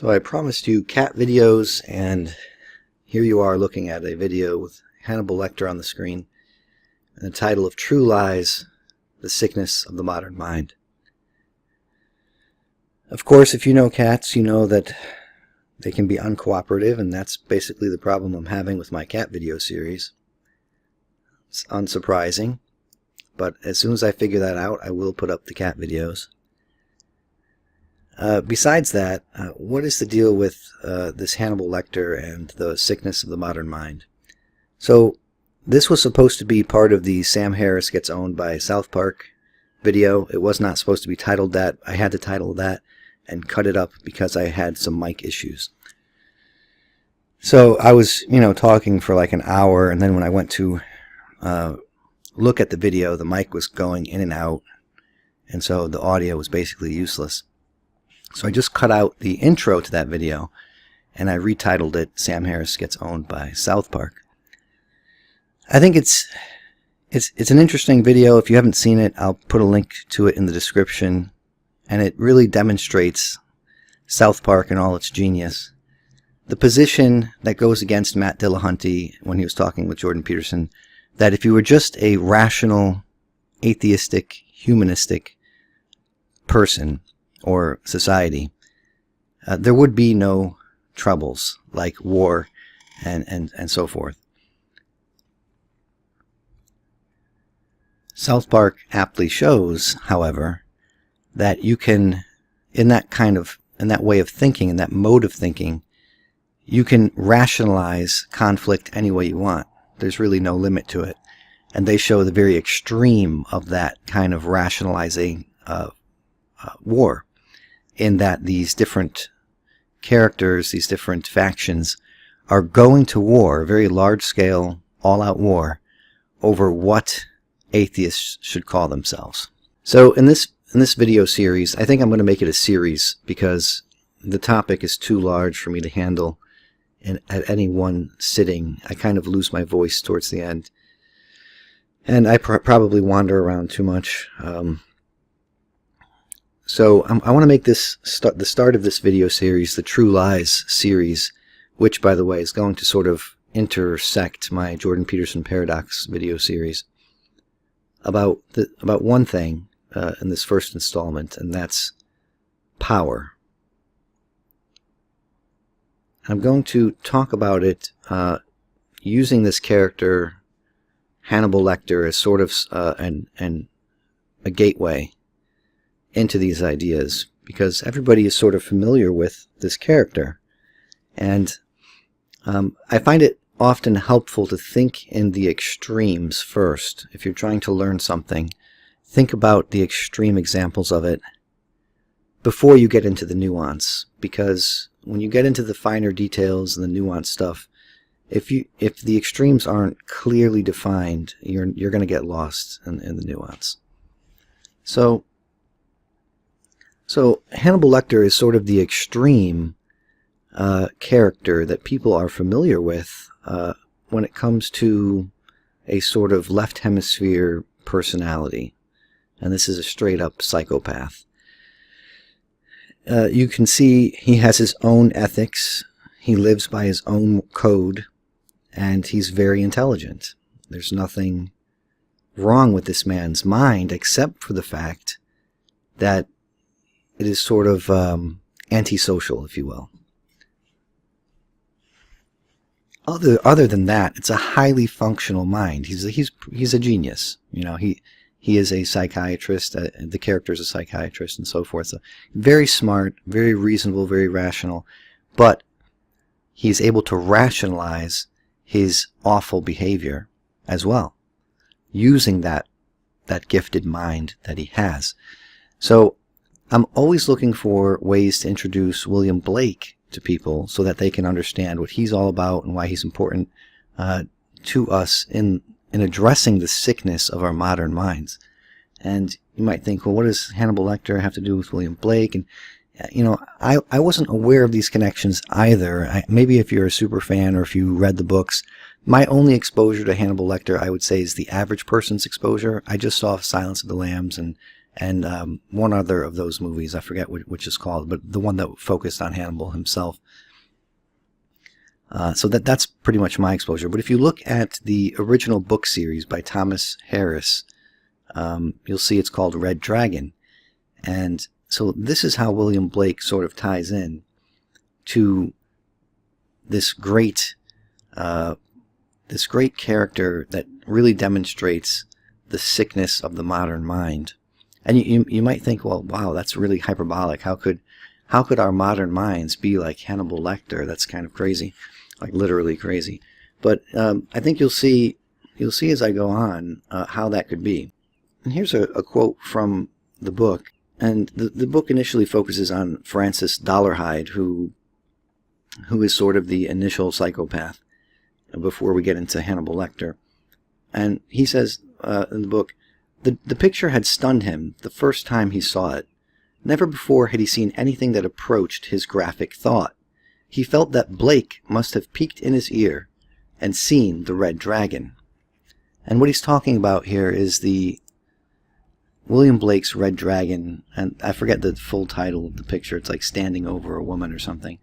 So I promised you cat videos, and here you are looking at a video with Hannibal Lecter on the screen and the title of True Lies, The Sickness of the Modern Mind. Of course, if you know cats, you know that they can be uncooperative, and that's basically the problem I'm having with my cat video series. It's unsurprising, but as soon as I figure that out, I will put up the cat videos. Besides that, what is the deal with this Hannibal Lecter and the sickness of the modern mind? So this was supposed to be part of the Sam Harris Gets Owned by South Park video. It was not supposed to be titled that. I had to title that and cut it up because I had some mic issues. So I was, talking for like an hour, and then when I went to look at the video, the mic was going in and out, and so the audio was basically useless. So I just cut out the intro to that video, and I retitled it Sam Harris Gets Owned by South Park. I think it's an interesting video. If you haven't seen it, I'll put a link to it in the description, and it really demonstrates South Park and all its genius. The position that goes against Matt Dillahunty when he was talking with Jordan Peterson, that if you were just a rational, atheistic, humanistic person or society, there would be no troubles like war and so forth. South Park aptly shows, however, that you can, in that way of thinking, in that mode of thinking, you can rationalize conflict any way you want. There's really no limit to it. And they show the very extreme of that kind of rationalizing war, in that these different characters, these different factions, are going to war, very large-scale, all-out war, over what atheists should call themselves. So in this video series, I think I'm going to make it a series because the topic is too large for me to handle at any one sitting. I kind of lose my voice towards the end, and I probably wander around too much. So I want to make this the start of this video series, the True Lies series, which, by the way, is going to sort of intersect my Jordan Peterson Paradox video series, about one thing in this first installment, and that's power. I'm going to talk about it using this character, Hannibal Lecter, as sort of a gateway into these ideas, because everybody is sort of familiar with this character. And I find it often helpful to think in the extremes first. If you're trying to learn something, think about the extreme examples of it before you get into the nuance, because when you get into the finer details and the nuanced stuff, if the extremes aren't clearly defined, you're going to get lost in the nuance. So Hannibal Lecter is sort of the extreme character that people are familiar with when it comes to a sort of left hemisphere personality. And this is a straight up psychopath. You can see he has his own ethics. He lives by his own code, and he's very intelligent. There's nothing wrong with this man's mind except for the fact that it is sort of antisocial, if you will. Other than that, it's a highly functional mind. He's a genius. He is a psychiatrist. The character is a psychiatrist, and so forth. So very smart, very reasonable, very rational, but he's able to rationalize his awful behavior as well, using that gifted mind that he has. So I'm always looking for ways to introduce William Blake to people so that they can understand what he's all about and why he's important to us in addressing the sickness of our modern minds. And you might think, well, what does Hannibal Lecter have to do with William Blake? And I wasn't aware of these connections either. Maybe if you're a super fan or if you read the books, my only exposure to Hannibal Lecter, I would say, is the average person's exposure. I just saw Silence of the Lambs and and one other of those movies, I forget which is called, but the one that focused on Hannibal himself. So that's pretty much my exposure. But if you look at the original book series by Thomas Harris, you'll see it's called Red Dragon. And so this is how William Blake sort of ties in to this great character that really demonstrates the sickness of the modern mind. And you might think, well, wow, that's really hyperbolic. How could our modern minds be like Hannibal Lecter? That's kind of crazy, like literally crazy. But I think you'll see as I go on how that could be. And here's a quote from the book. And the book initially focuses on Francis Dollarhide, who is sort of the initial psychopath before we get into Hannibal Lecter. And he says in the book, the picture had stunned him the first time he saw it. Never before had he seen anything that approached his graphic thought. He felt that Blake must have peeked in his ear and seen the Red Dragon. And what he's talking about here is the William Blake's Red Dragon, and I forget the full title of the picture. It's like Standing Over a Woman or something.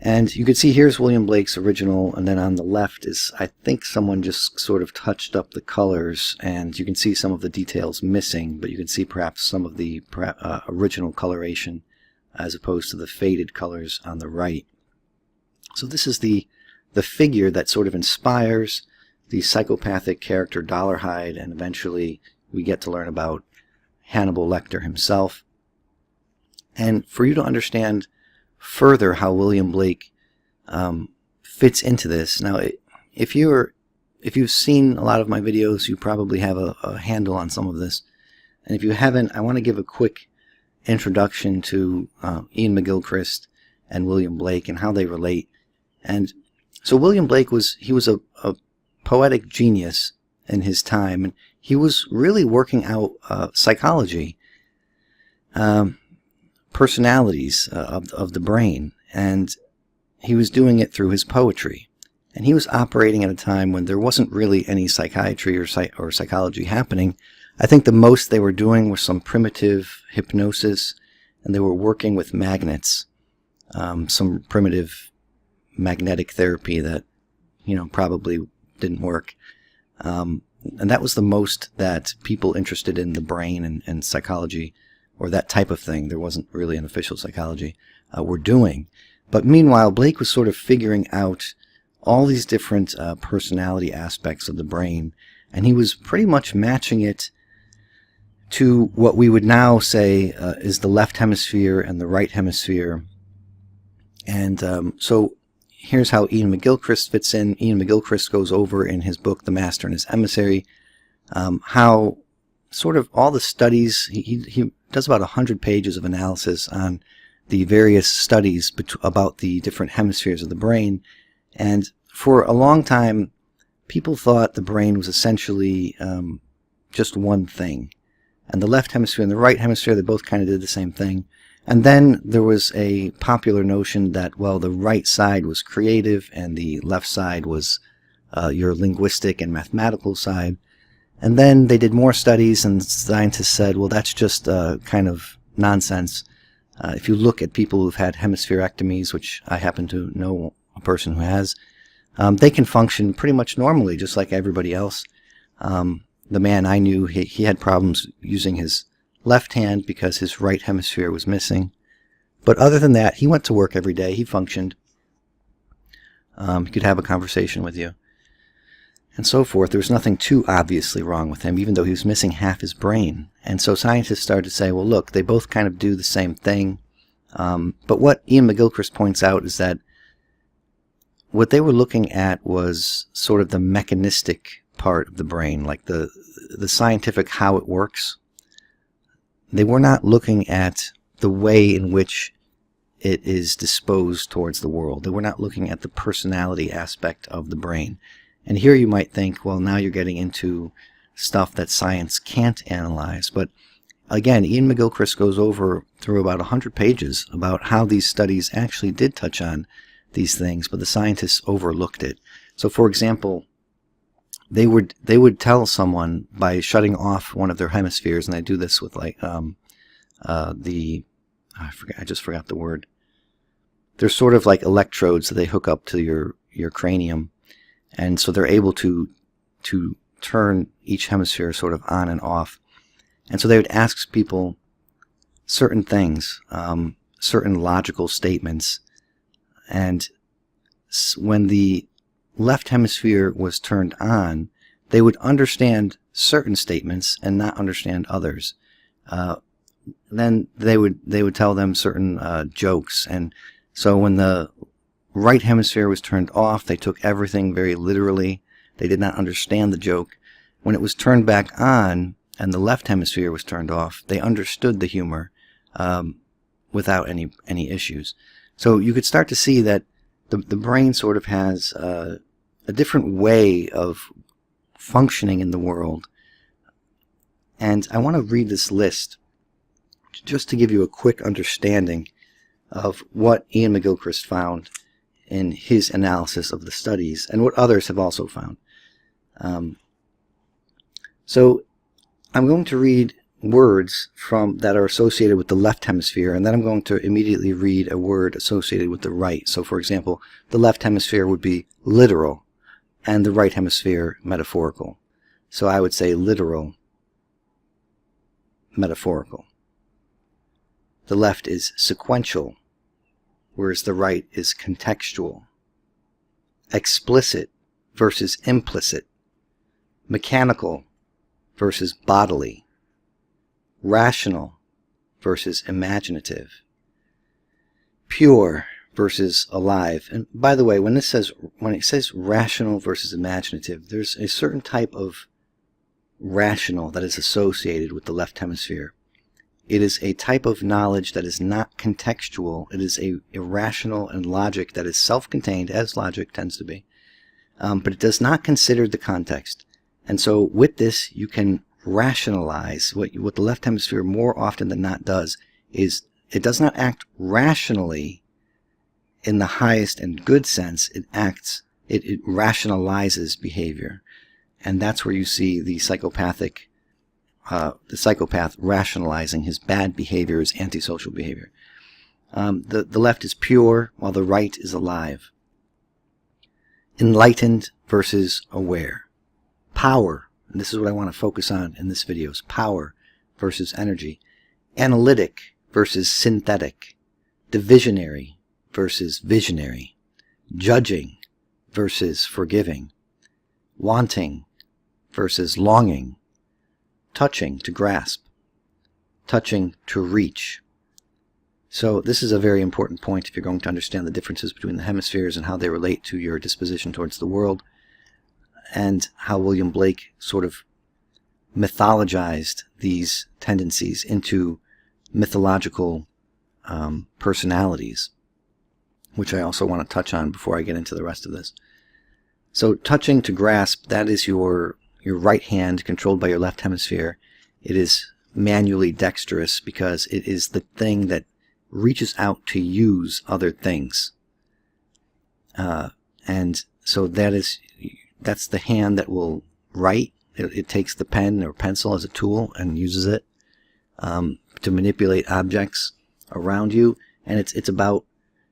And you can see here's William Blake's original, and then on the left is, I think someone just sort of touched up the colors, and you can see some of the details missing, but you can see perhaps some of the original coloration as opposed to the faded colors on the right. So this is the figure that sort of inspires the psychopathic character Dollarhide, and eventually we get to learn about Hannibal Lecter himself. And for you to understand further how William Blake fits into this. Now, if you've seen a lot of my videos, you probably have a handle on some of this. And if you haven't, I want to give a quick introduction to Ian McGilchrist and William Blake and how they relate. And so William Blake was a poetic genius in his time, and he was really working out psychology. Personalities of the brain, and he was doing it through his poetry. And he was operating at a time when there wasn't really any psychiatry or psychology happening. I think the most they were doing was some primitive hypnosis, and they were working with magnets, some primitive magnetic therapy that probably didn't work. And that was the most that people interested in the brain and psychology, or that type of thing, there wasn't really an official psychology, were doing. But meanwhile, Blake was sort of figuring out all these different personality aspects of the brain, and he was pretty much matching it to what we would now say is the left hemisphere and the right hemisphere. And so here's how Ian McGilchrist fits in. Ian McGilchrist goes over in his book, The Master and His Emissary, how sort of all the studies, he does about 100 pages of analysis on the various studies about the different hemispheres of the brain. And for a long time, people thought the brain was essentially just one thing. And the left hemisphere and the right hemisphere, they both kind of did the same thing. And then there was a popular notion that, well, the right side was creative and the left side was your linguistic and mathematical side. And then they did more studies, and scientists said, well, that's just kind of nonsense. If you look at people who've had hemispherectomies, which I happen to know a person who has, they can function pretty much normally, just like everybody else. The man I knew, he had problems using his left hand because his right hemisphere was missing. But other than that, he went to work every day. He functioned. He could have a conversation with you, and so forth. There was nothing too obviously wrong with him, even though he was missing half his brain. And so scientists started to say, well, look, they both kind of do the same thing. But what Ian McGilchrist points out is that what they were looking at was sort of the mechanistic part of the brain, like the scientific how it works. They were not looking at the way in which it is disposed towards the world. They were not looking at the personality aspect of the brain. And here you might think, well, now you're getting into stuff that science can't analyze. But again, Ian McGilchrist goes over through about 100 pages about how these studies actually did touch on these things, but the scientists overlooked it. So, for example, they would tell someone by shutting off one of their hemispheres, and they do this with like I just forgot the word. They're sort of like electrodes that they hook up to your cranium, and so they're able to turn each hemisphere sort of on and off. And so they would ask people certain things, certain logical statements, and when the left hemisphere was turned on, they would understand certain statements and not understand others. Then they would tell them certain jokes, and so when the right hemisphere was turned off, they took everything very literally. They did not understand the joke. When it was turned back on and the left hemisphere was turned off, they understood the humor without any issues. So you could start to see that the brain sort of has a different way of functioning in the world. And I want to read this list just to give you a quick understanding of what Ian McGilchrist found in his analysis of the studies and what others have also found. So I'm going to read words that are associated with the left hemisphere, and then I'm going to immediately read a word associated with the right. So for example, the left hemisphere would be literal and the right hemisphere metaphorical. So I would say literal, metaphorical. The left is sequential, whereas the right is contextual. Explicit versus implicit. Mechanical versus bodily. Rational versus imaginative. Pure versus alive. And by the way, when it says rational versus imaginative, there's a certain type of rational that is associated with the left hemisphere. It is a type of knowledge that is not contextual. It is a irrational and logic that is self-contained, as logic tends to be, but it does not consider the context. And so with this, you can rationalize. What the left hemisphere more often than not does is it does not act rationally in the highest and good sense. It rationalizes behavior. And that's where you see the psychopath rationalizing his bad behavior, his antisocial behavior. The left is pure, while the right is alive. Enlightened versus aware. Power, and this is what I want to focus on in this video, is power versus energy. Analytic versus synthetic. Divisionary versus visionary. Judging versus forgiving. Wanting versus longing. Touching, to grasp. Touching, to reach. So this is a very important point if you're going to understand the differences between the hemispheres and how they relate to your disposition towards the world, and how William Blake sort of mythologized these tendencies into mythological personalities, which I also want to touch on before I get into the rest of this. So touching, to grasp, that is your right hand controlled by your left hemisphere. It is manually dexterous because it is the thing that reaches out to use other things. And so that's the hand that will write. It takes the pen or pencil as a tool and uses it to manipulate objects around you. And it's about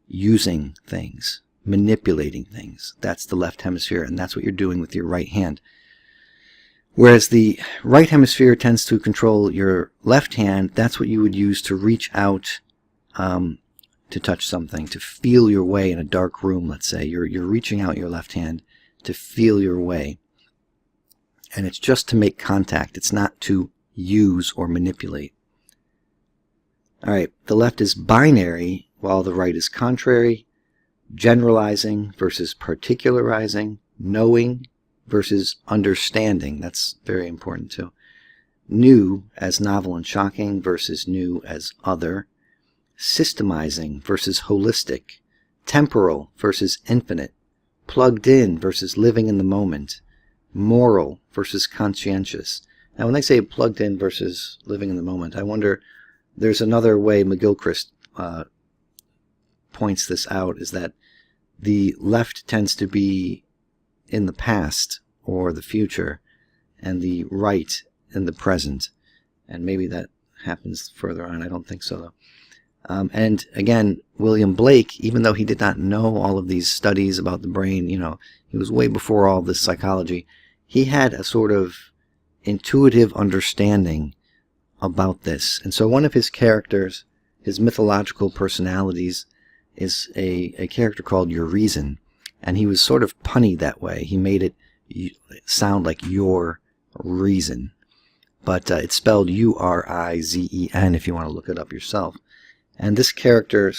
using things, manipulating things. That's the left hemisphere, and that's what you're doing with your right hand. Whereas the right hemisphere tends to control your left hand. That's what you would use to reach out to touch something, to feel your way in a dark room, let's say. You're reaching out your left hand to feel your way. And it's just to make contact. It's not to use or manipulate. All right, the left is binary, while the right is contrary. Generalizing versus particularizing. Knowing versus understanding. That's very important too. New as novel and shocking versus new as other. Systemizing versus holistic. Temporal versus infinite. Plugged in versus living in the moment. Moral versus conscientious. Now when they say plugged in versus living in the moment, I wonder, there's another way McGilchrist points this out, is that the left tends to be in the past or the future, and the right in the present. And maybe that happens further on. I don't think so, though. And again, William Blake, even though he did not know all of these studies about the brain, he was way before all this psychology, he had a sort of intuitive understanding about this. And so one of his characters, his mythological personalities, is a character called Urizen. And he was sort of punny that way. He made it sound like your reason. But it's spelled U-R-I-Z-E-N if you want to look it up yourself. And this character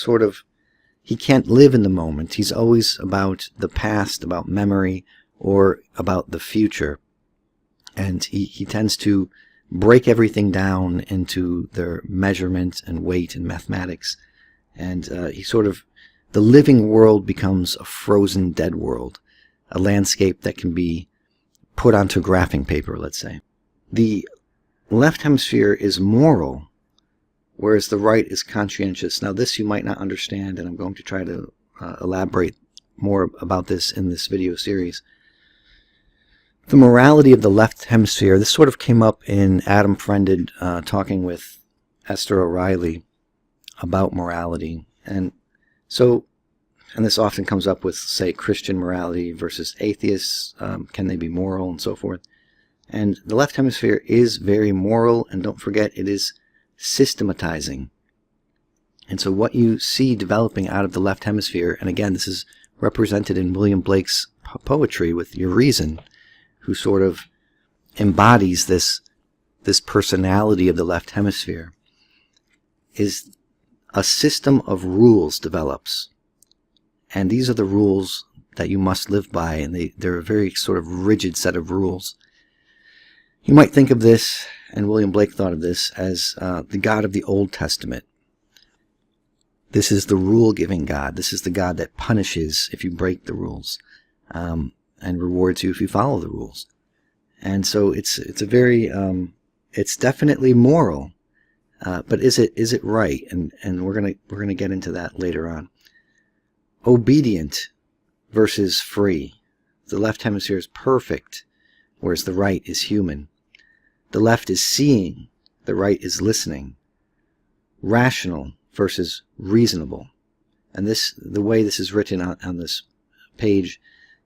he can't live in the moment. He's always about the past, about memory, or about the future. And he tends to break everything down into their measurement and weight and mathematics. And the living world becomes a frozen dead world, a landscape that can be put onto graphing paper, let's say. The left hemisphere is moral, whereas the right is conscientious. Now this you might not understand, and I'm going to try to elaborate more about this in this video series. The morality of the left hemisphere, this sort of came up in Adam Pwned talking with Esther O'Reilly about morality. And this often comes up with, say, Christian morality versus atheists. Can they be moral and so forth? And the left hemisphere is very moral, and don't forget, it is systematizing. And so what you see developing out of the left hemisphere, and again, this is represented in William Blake's poetry with Urizen, who sort of embodies this personality of the left hemisphere, is a system of rules develops. And these are the rules that you must live by, and they're a very sort of rigid set of rules. You might think of this, and William Blake thought of this, as the God of the Old Testament. This is the rule-giving God. This is the God that punishes if you break the rules, and rewards you if you follow the rules. And so it's a very it's definitely moral, but is it right? And we're gonna get into that later on. Obedient versus free. The left hemisphere is perfect, whereas the right is human. The left is seeing, the right is listening. Rational versus reasonable. And the way this is written on this page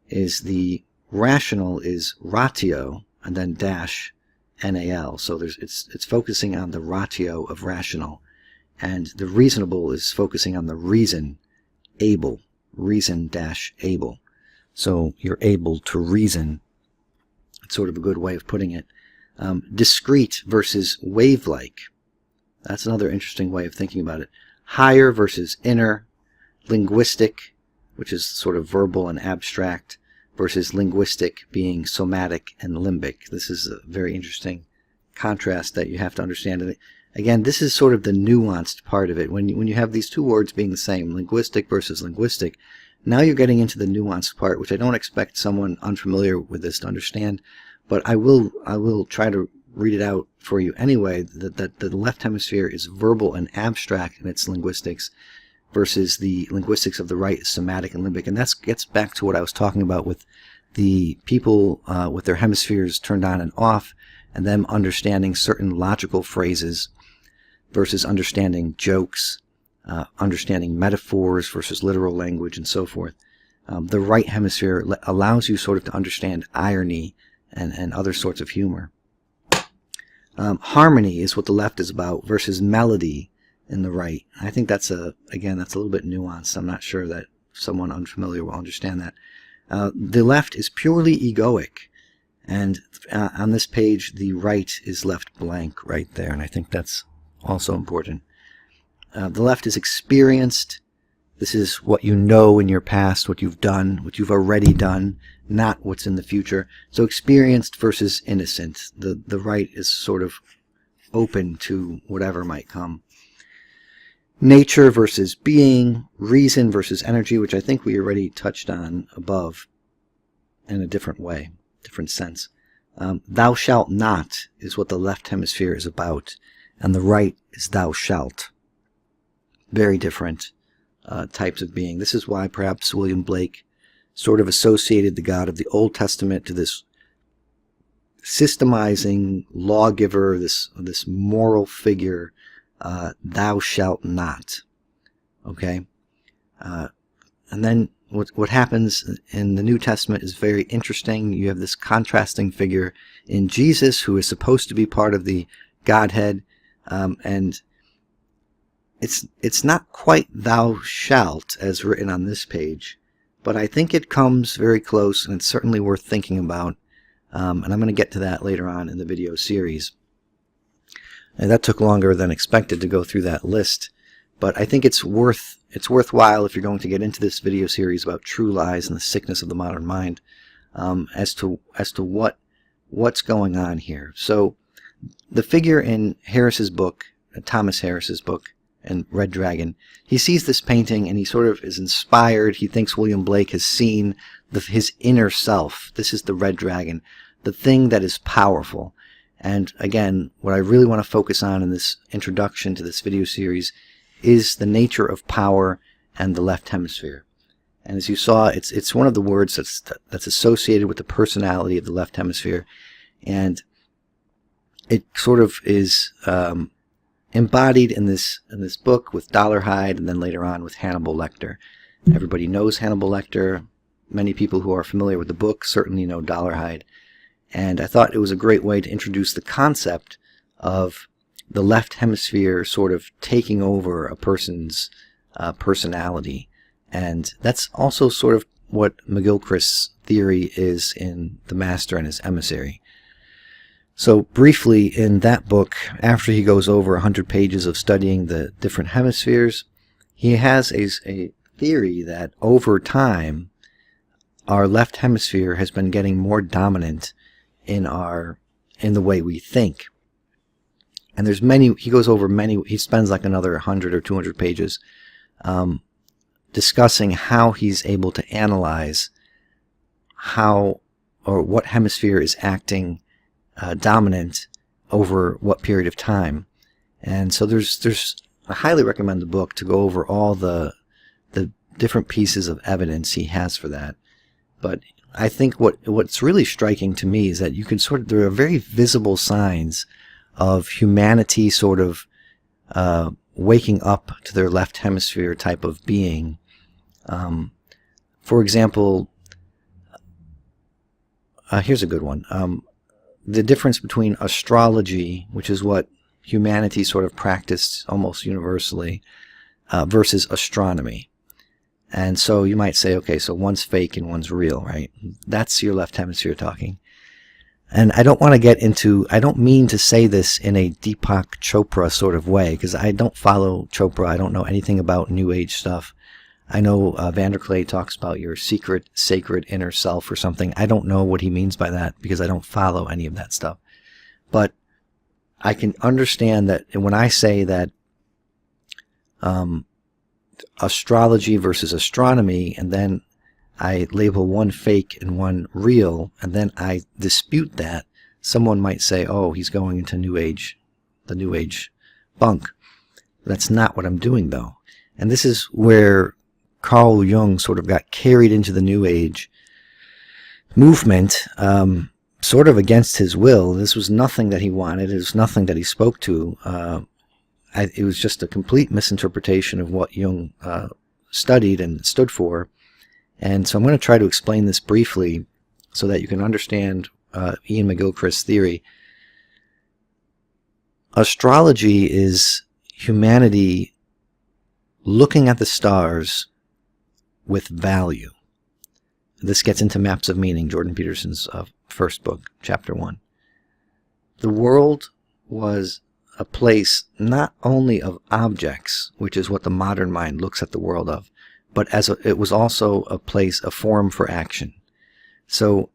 is the rational is ratio and then dash NAL. So it's focusing on the ratio of rational, and the reasonable is focusing on the reason, able, reason dash able. So you're able to reason. It's sort of a good way of putting it. Discrete versus wave-like. That's another interesting way of thinking about it. Higher versus inner. Linguistic, which is sort of verbal and abstract, versus linguistic being somatic and limbic. This is a very interesting contrast that you have to understand. And again, this is sort of the nuanced part of it. When you have these two words being the same, linguistic versus linguistic, now you're getting into the nuanced part, which I don't expect someone unfamiliar with this to understand, but I will try to read it out for you anyway, that the left hemisphere is verbal and abstract in its linguistics, versus the linguistics of the right is somatic and limbic. And that gets back to what I was talking about with the people with their hemispheres turned on and off, and them understanding certain logical phrases versus understanding jokes, understanding metaphors versus literal language, and so forth. The right hemisphere allows you sort of to understand irony and other sorts of humor. Harmony is what the left is about versus melody in the right. I think that's again, that's a little bit nuanced. I'm not sure that someone unfamiliar will understand that. The left is purely egoic, and on this page the right is left blank right there, and I think that's also important. The left is experienced. This is what you know in your past, what you've done, what you've already done, not what's in the future. So experienced versus innocent. The right is sort of open to whatever might come. Nature versus being, reason versus energy, which I think we already touched on above in a different way, different sense. Thou shalt not is what the left hemisphere is about, and the right is thou shalt. Very different types of being. This is why perhaps William Blake sort of associated the God of the Old Testament to this systemizing lawgiver, this moral figure, thou shalt not. Okay? And then what happens in the New Testament is very interesting. You have this contrasting figure in Jesus, who is supposed to be part of the Godhead, and it's not quite thou shalt as written on this page, but I think it comes very close, and it's certainly worth thinking about. And I'm going to get to that later on in the video series. And that took longer than expected to go through that list, but I think it's worthwhile if you're going to get into this video series about true lies and the sickness of the modern mind, as to what's going on here. So the figure in Harris's book, Thomas Harris's book, and Red Dragon, he sees this painting and he sort of is inspired. He thinks William Blake has seen his inner self. This is the Red Dragon, the thing that is powerful. And again, what I really want to focus on in this introduction to this video series is the nature of power and the left hemisphere. And as you saw, it's one of the words that's associated with the personality of the left hemisphere, and it sort of is embodied in this book with Dollarhide, and then later on with Hannibal Lecter. Everybody knows Hannibal Lecter. Many people who are familiar with the book certainly know Dollarhide. And I thought it was a great way to introduce the concept of the left hemisphere sort of taking over a person's personality. And that's also sort of what McGilchrist's theory is in The Master and His Emissary. So briefly, in that book, after he goes over 100 pages of studying the different hemispheres, he has a theory that over time, our left hemisphere has been getting more dominant in the way we think. And there's many, he goes over many, he spends like another 100 or 200 pages discussing how he's able to analyze how or what hemisphere is acting dominant over what period of time. And so I highly recommend the book to go over all the different pieces of evidence he has for that. But I think what's really striking to me is that you can there are very visible signs of humanity sort of waking up to their left hemisphere type of being. For example, here's a good one. The difference between astrology, which is what humanity sort of practiced almost universally, versus astronomy. And so you might say, okay, so one's fake and one's real, right? That's your left hemisphere talking. And I don't want to get into, I don't mean to say this in a Deepak Chopra sort of way, because I don't follow Chopra. I don't know anything about New Age stuff. I know Vanderklay talks about your secret, sacred inner self or something. I don't know what he means by that because I don't follow any of that stuff. But I can understand that when I say that astrology versus astronomy, and then I label one fake and one real, and then I dispute that, someone might say, oh, he's going into New Age, the New Age bunk. That's not what I'm doing, though. And this is where Carl Jung sort of got carried into the New Age movement, sort of against his will. This was nothing that he wanted. It was nothing that he spoke to. It was just a complete misinterpretation of what Jung studied and stood for. And so I'm going to try to explain this briefly so that you can understand Ian McGilchrist's theory. Astrology is humanity looking at the stars with value. This gets into Maps of Meaning, Jordan Peterson's first book, chapter 1. The world was a place not only of objects, which is what the modern mind looks at the world of, but it was also a place, a form for action. So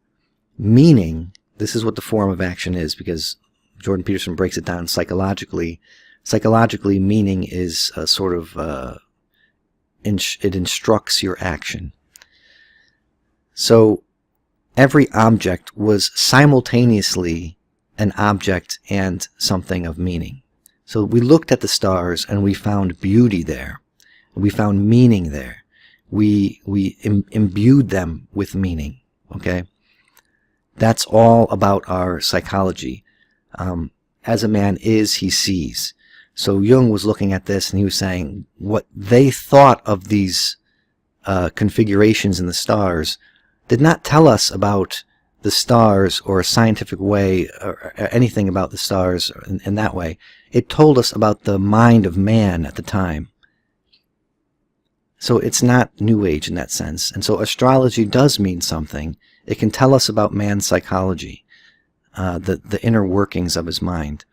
meaning, this is what the form of action is, because Jordan Peterson breaks it down psychologically. Psychologically, meaning is a sort of, it instructs your action. So every object was simultaneously an object and something of meaning. So we looked at the stars and we found beauty there. We found meaning there. We imbued them with meaning. Okay? That's all about our psychology. As a man is, he sees. So Jung was looking at this and he was saying what they thought of these configurations in the stars did not tell us about the stars or a scientific way or anything about the stars in that way. It told us about the mind of man at the time. So it's not New Age in that sense. And so astrology does mean something. It can tell us about man's psychology, the inner workings of his mind.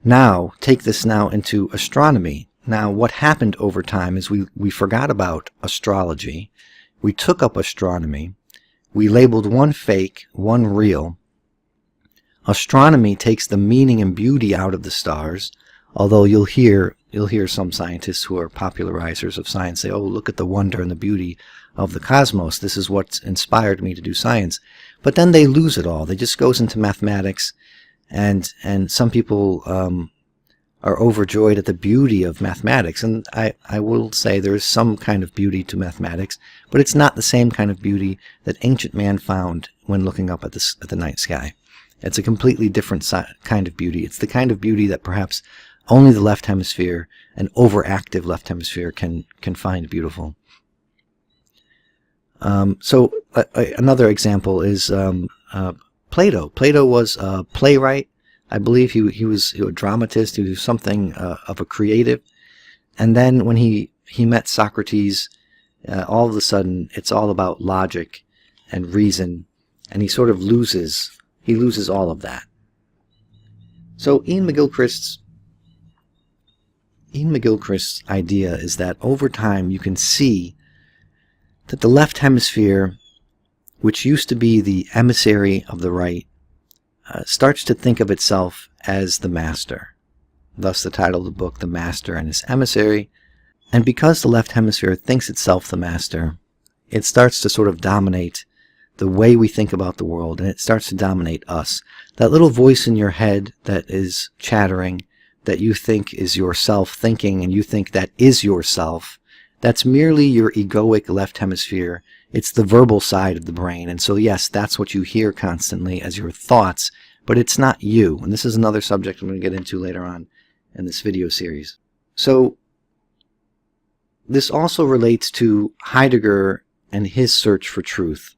Now, take this now into astronomy. Now, what happened over time is we forgot about astrology. We took up astronomy. We labeled one fake, one real. Astronomy takes the meaning and beauty out of the stars, although you'll hear some scientists who are popularizers of science say, oh, look at the wonder and the beauty of the cosmos. This is what's inspired me to do science. But then they lose it all. They just goes into mathematics, and some people are overjoyed at the beauty of mathematics. And I will say there is some kind of beauty to mathematics, but it's not the same kind of beauty that ancient man found when looking up at the night sky. It's a completely different kind of beauty. It's the kind of beauty that perhaps only the left hemisphere, an overactive left hemisphere, can find beautiful. So another example is Plato. Plato was a playwright. I believe he was a dramatist. He was something of a creative. And then when he met Socrates, all of a sudden it's all about logic and reason, and he sort of loses all of that. So Ian McGilchrist's idea is that over time you can see that the left hemisphere, which used to be the emissary of the right, starts to think of itself as the master. Thus the title of the book, The Master and His Emissary. And because the left hemisphere thinks itself the master, it starts to sort of dominate the way we think about the world, and it starts to dominate us. That little voice in your head that is chattering, that you think is yourself thinking, and you think that is yourself, that's merely your egoic left hemisphere. It's the verbal side of the brain. And so yes, that's what you hear constantly as your thoughts, but it's not you. And this is another subject I'm going to get into later on in this video series. So this also relates to Heidegger and his search for truth.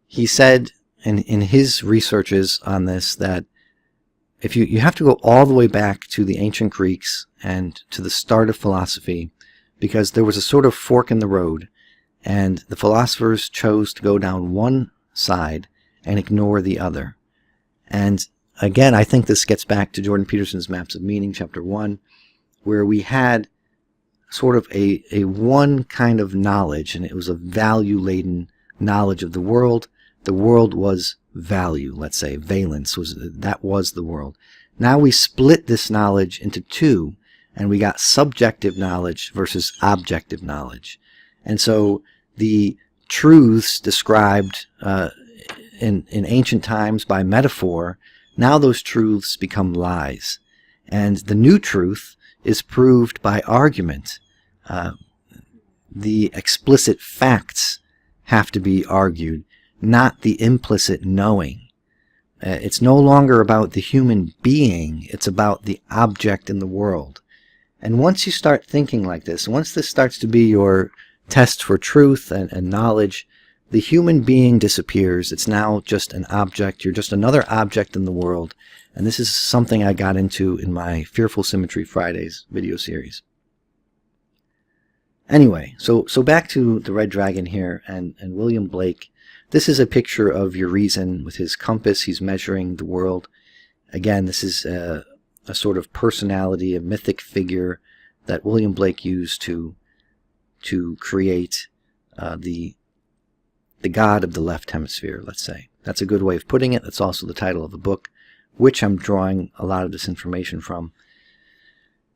He said in his researches on this that if you have to go all the way back to the ancient Greeks and to the start of philosophy, because there was a sort of fork in the road, and the philosophers chose to go down one side and ignore the other. And again, I think this gets back to Jordan Peterson's Maps of Meaning, Chapter 1, where we had sort of a one kind of knowledge, and it was a value-laden knowledge of the world. The world was value, let's say. Valence was the world. Now we split this knowledge into two, and we got subjective knowledge versus objective knowledge. And so the truths described in ancient times by metaphor, now those truths become lies. And the new truth is proved by argument. The explicit facts have to be argued, not the implicit knowing. It's no longer about the human being, it's about the object in the world. And once you start thinking like this, once this starts to be your test for truth and knowledge, the human being disappears. It's now just an object. You're just another object in the world. And this is something I got into in my Fearful Symmetry Fridays video series. Anyway, so back to the Red Dragon here and William Blake. This is a picture of Urizen with his compass. He's measuring the world. Again, this is a sort of personality, a mythic figure that William Blake used to create the god of the left hemisphere, let's say. That's a good way of putting it. That's also the title of the book, which I'm drawing a lot of this information from.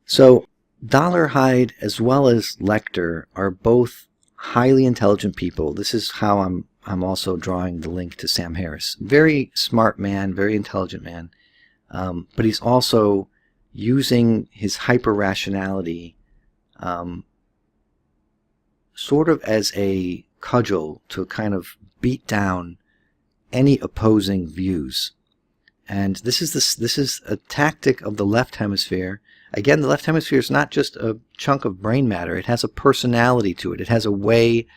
So Dollarhide as well as Lecter are both highly intelligent people. This is how I'm also drawing the link to Sam Harris. Very smart man, very intelligent man. But he's also using his hyper-rationality sort of as a cudgel to kind of beat down any opposing views. And this is a tactic of the left hemisphere. Again, the left hemisphere is not just a chunk of brain matter. It has a personality to it. It has a way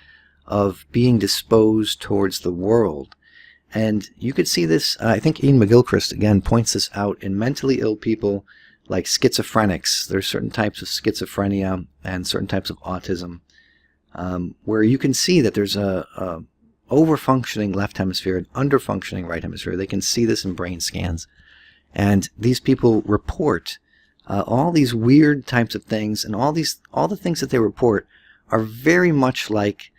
of being disposed towards the world. And you could see this, I think Ian McGilchrist, again, points this out in mentally ill people like schizophrenics. There's certain types of schizophrenia and certain types of autism where you can see that there's a over-functioning left hemisphere and under-functioning right hemisphere. They can see this in brain scans. And these people report all these weird types of things, and all the things that they report are very much like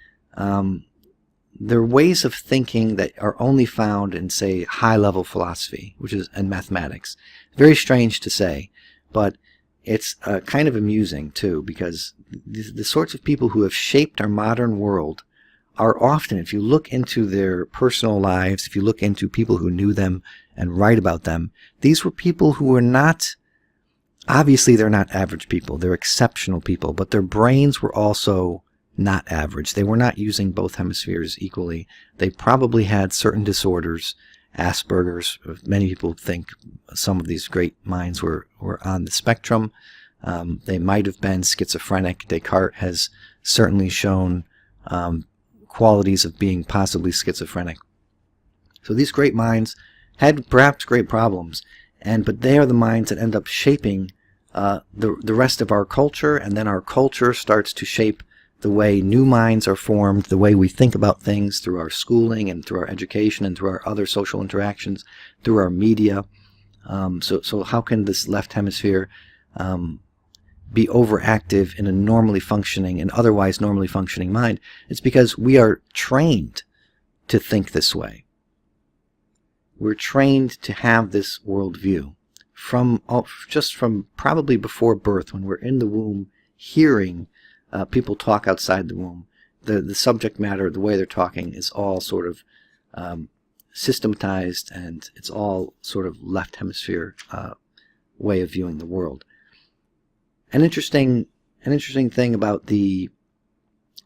they're ways of thinking that are only found in, say, high-level philosophy, which is in mathematics. Very strange to say, but it's kind of amusing too, because the sorts of people who have shaped our modern world are often, if you look into their personal lives, if you look into people who knew them and write about them, these were people who were not, obviously they're not average people, they're exceptional people, but their brains were also not average. They were not using both hemispheres equally. They probably had certain disorders, Asperger's. Many people think some of these great minds were on the spectrum. They might have been schizophrenic. Descartes has certainly shown qualities of being possibly schizophrenic. So these great minds had perhaps great problems, but they are the minds that end up shaping the rest of our culture, and then our culture starts to shape the way new minds are formed, the way we think about things through our schooling and through our education and through our other social interactions, through our media. So how can this left hemisphere be overactive in a normally functioning and otherwise normally functioning mind? It's because we are trained to think this way. We're trained to have this worldview just from probably before birth, when we're in the womb hearing people talk outside the womb. The subject matter, the way they're talking, is all sort of systematized, and it's all sort of left hemisphere way of viewing the world. An interesting thing about the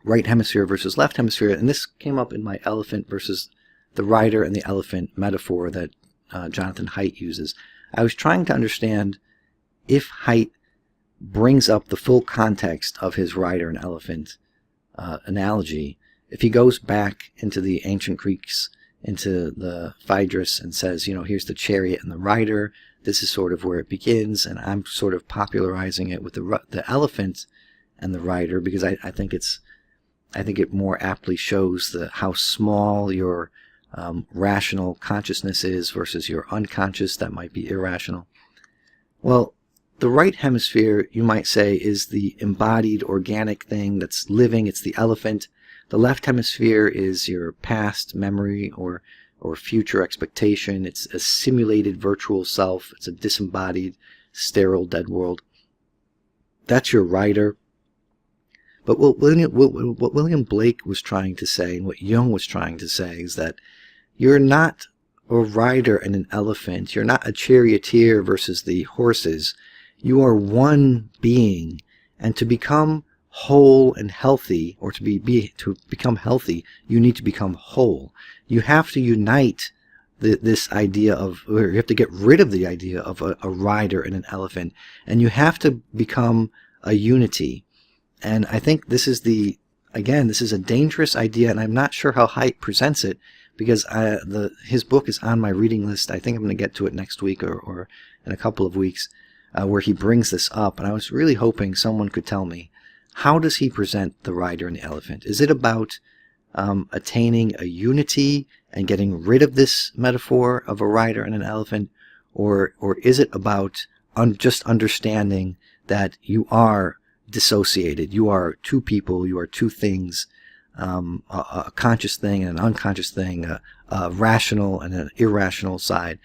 right hemisphere versus left hemisphere, and this came up in my elephant versus the rider and the elephant metaphor that Jonathan Haidt uses. I was trying to understand if Haidt brings up the full context of his rider and elephant analogy, if he goes back into the ancient Greeks, into the Phaedrus, and says, here's the chariot and the rider, this is sort of where it begins, and I'm sort of popularizing it with the elephant and the rider, because I think it more aptly shows how small your rational consciousness is versus your unconscious that might be irrational. Well, the right hemisphere, you might say, is the embodied organic thing that's living. It's the elephant. The left hemisphere is your past memory or future expectation. It's a simulated virtual self. It's a disembodied, sterile, dead world. That's your rider. But what William Blake was trying to say, and what Jung was trying to say, is that you're not a rider and an elephant. You're not a charioteer versus the horses. You are one being, and to become whole and healthy, or to become healthy, you need to become whole. You have to unite this idea or you have to get rid of the idea of a rider and an elephant, and you have to become a unity. And I think this is this is a dangerous idea, and I'm not sure how Haidt presents it, because his book is on my reading list. I think I'm going to get to it next week or in a couple of weeks, where he brings this up. And I was really hoping someone could tell me, how does he present the rider and the elephant? Is it about attaining a unity and getting rid of this metaphor of a rider and an elephant, or is it about just understanding that you are dissociated? You are two people, you are two things, a conscious thing and an unconscious thing, a rational and an irrational side.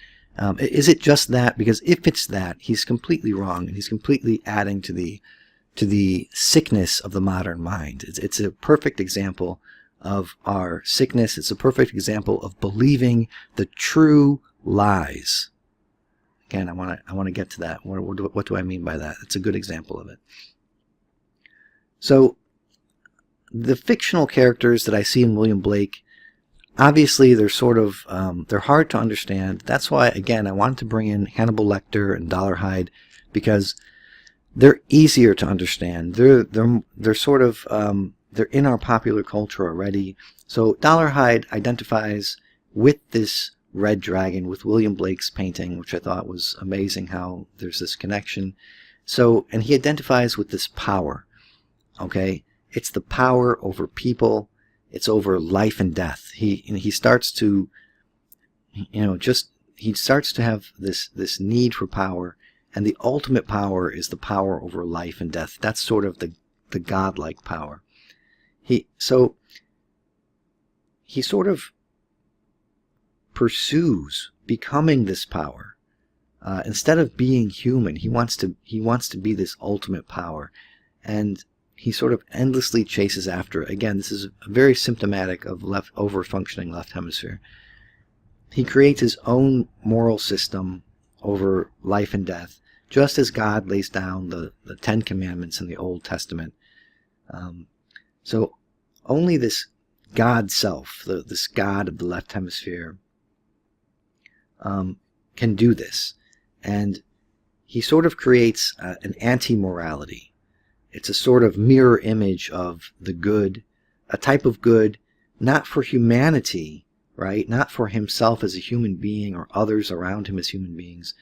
Is it just that? Because if it's that, he's completely wrong, and he's completely adding to the sickness of the modern mind. It's a perfect example of our sickness. It's a perfect example of believing the true lies. Again, I want to get to that. What do I mean by that? It's a good example of it. So the fictional characters that I see in William Blake, obviously they're sort of they're hard to understand. That's why, again, I wanted to bring in Hannibal Lecter and Dollarhide, because they're easier to understand. They're sort of they're in our popular culture already. So Dollarhide identifies with this red dragon, with William Blake's painting, which I thought was amazing how there's this connection. So, and he identifies with this power. Okay, it's the power over people. It's over life and death. He starts to, he starts to have this need for power, and the ultimate power is the power over life and death. That's sort of the godlike power. He sort of pursues becoming this power. Instead of being human, he wants to be this ultimate power, and he sort of endlessly chases after it. Again, this is very symptomatic of over-functioning left hemisphere. He creates his own moral system over life and death, just as God lays down the Ten Commandments in the Old Testament. So only this God self, this God of the left hemisphere, can do this. And he sort of creates an anti-morality. It's a sort of mirror image of the good, a type of good not for humanity, right? Not for himself as a human being or others around him as human beings,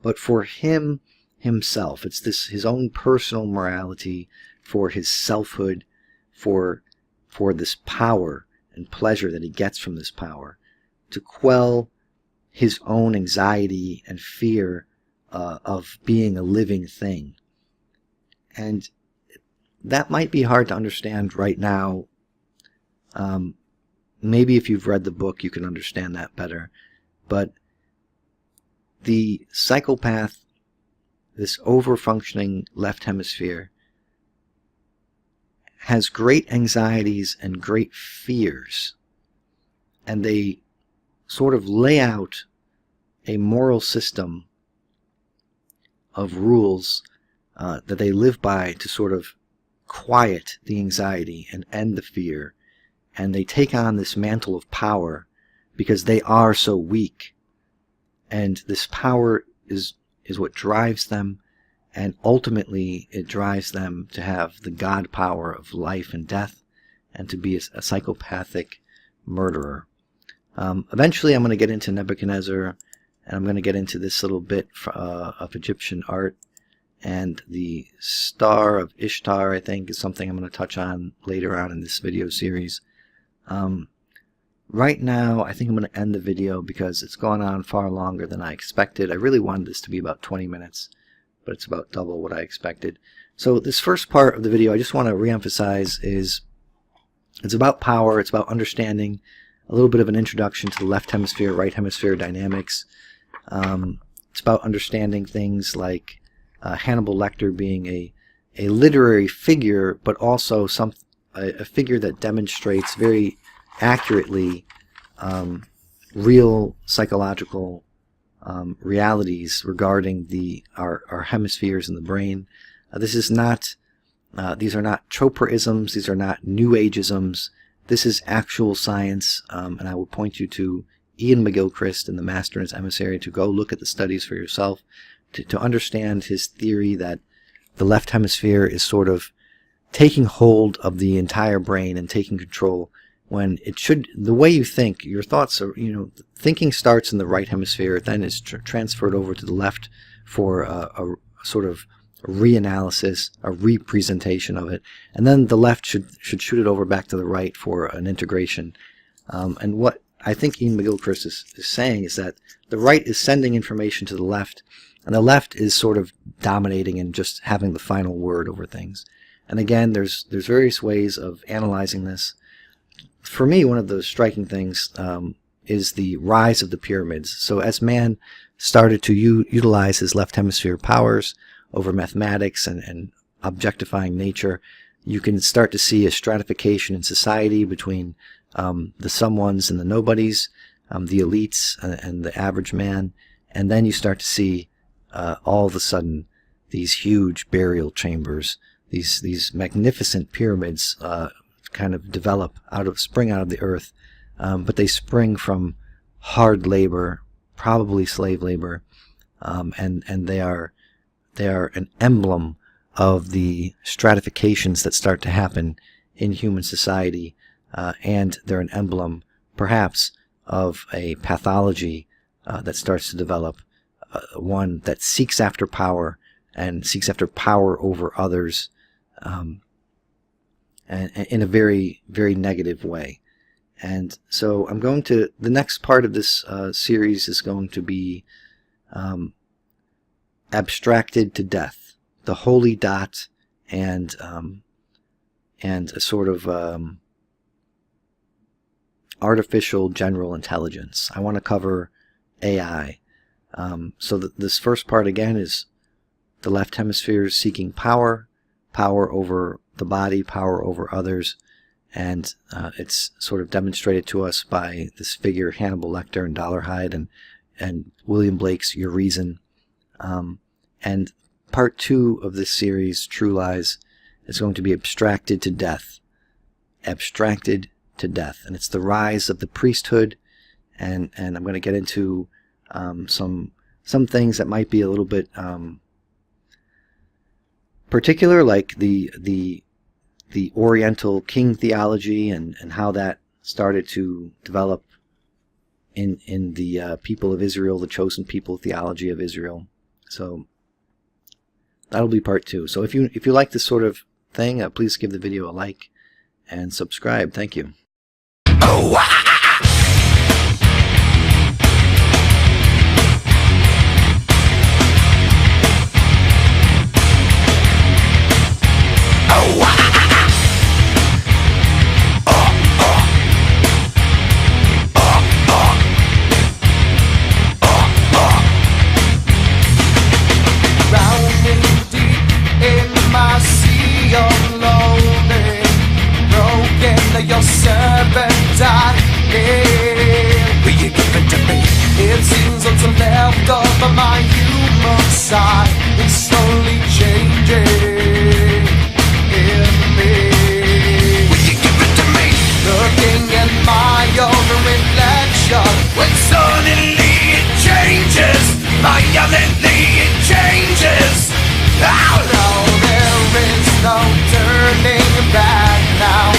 but for himself. It's his own personal morality, for his selfhood, for this power and pleasure that he gets from this power, to quell his own anxiety and fear of being a living thing. And that might be hard to understand right now. Maybe if you've read the book, you can understand that better. But the psychopath, this over-functioning left hemisphere, has great anxieties and great fears. And they sort of lay out a moral system of rules that they live by to sort of quiet the anxiety and end the fear. And they take on this mantle of power because they are so weak. And this power is what drives them, and ultimately it drives them to have the God power of life and death, and to be a psychopathic murderer. Eventually I'm going to get into Nebuchadnezzar, and I'm going to get into this little bit of Egyptian art. And the Star of Ishtar, I think, is something I'm going to touch on later on in this video series. Right now, I think I'm going to end the video because it's gone on far longer than I expected. I really wanted this to be about 20 minutes, but it's about double what I expected. So this first part of the video, I just want to reemphasize, it's about power. It's about understanding a little bit of an introduction to the left hemisphere, right hemisphere dynamics. It's about understanding things like Hannibal Lecter being a literary figure, but also a figure that demonstrates very accurately real psychological realities regarding our hemispheres in the brain. These are not troperisms. These are not New Ageisms. This is actual science, and I will point you to Ian McGilchrist in The Master and His Emissary to go look at the studies for yourself, to understand his theory that the left hemisphere is sort of taking hold of the entire brain and taking control, when it should, the way you think, your thoughts are, thinking starts in the right hemisphere, then is transferred over to the left for a sort of reanalysis, a representation of it, and then the left should shoot it over back to the right for an integration. And what I think Ian McGilchrist is saying is that the right is sending information to the left, and the left is sort of dominating and just having the final word over things. And again, there's various ways of analyzing this. For me, one of the striking things is the rise of the pyramids. So as man started to utilize his left hemisphere powers over mathematics and objectifying nature, you can start to see a stratification in society between the someones and the nobodies, the elites and the average man. And then you start to see all of a sudden these huge burial chambers, these magnificent pyramids kind of spring out of the earth, but they spring from hard labor, probably slave labor, and they are an emblem of the stratifications that start to happen in human society, and they're an emblem, perhaps, of a pathology that starts to develop, one that seeks after power and seeks after power over others, and in a very, very negative way. And so the next part of this series is going to be abstracted to death, the holy dot, and a sort of artificial general intelligence. I want to cover AI. So this first part again is the left hemisphere seeking power over the body, power over others, and it's sort of demonstrated to us by this figure Hannibal Lecter and Dollarhide and William Blake's Your Reason. And part 2 of this series, True Lies, is going to be abstracted to death. Abstracted to death. And it's the rise of the priesthood, and I'm going to get into some things that might be a little bit particular, like the Oriental king theology and how that started to develop in the people of Israel, the chosen people theology of Israel. So that'll be part 2. So if you like this sort of thing, please give the video a like and subscribe. Thank you. Oh, your servant died. Will you give it to me? It seems what's left of my human side is slowly changing in me. Will you give it to me? Looking at my own reflection, when suddenly it changes, violently it changes. Oh no, there is no turning back now.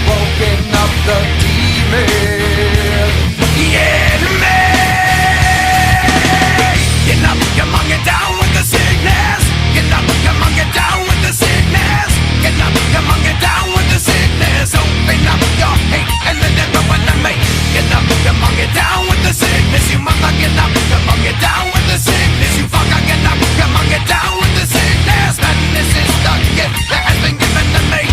Woken up the demon. Yeah, man. Get up, come on, get down with the sickness. Get up, come on, get down with the sickness. Get up, come on, get down with the sickness. Open up your hate and let everyone to me. Get up, come on, get down with the sickness. You mother, get up, come on, get down with the sickness. You fucker, get up, come on, get down with the sickness. And this is the gift that has been given to me.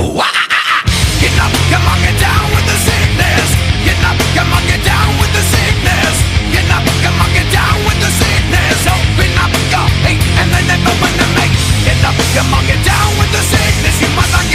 go. Get up, come on, get down with the sickness. Get up, come on, get down with the sickness. Get up, come on, get down with the sickness. Open up your hate and then never win the mate. Get up, come on, get down with the sickness. You must not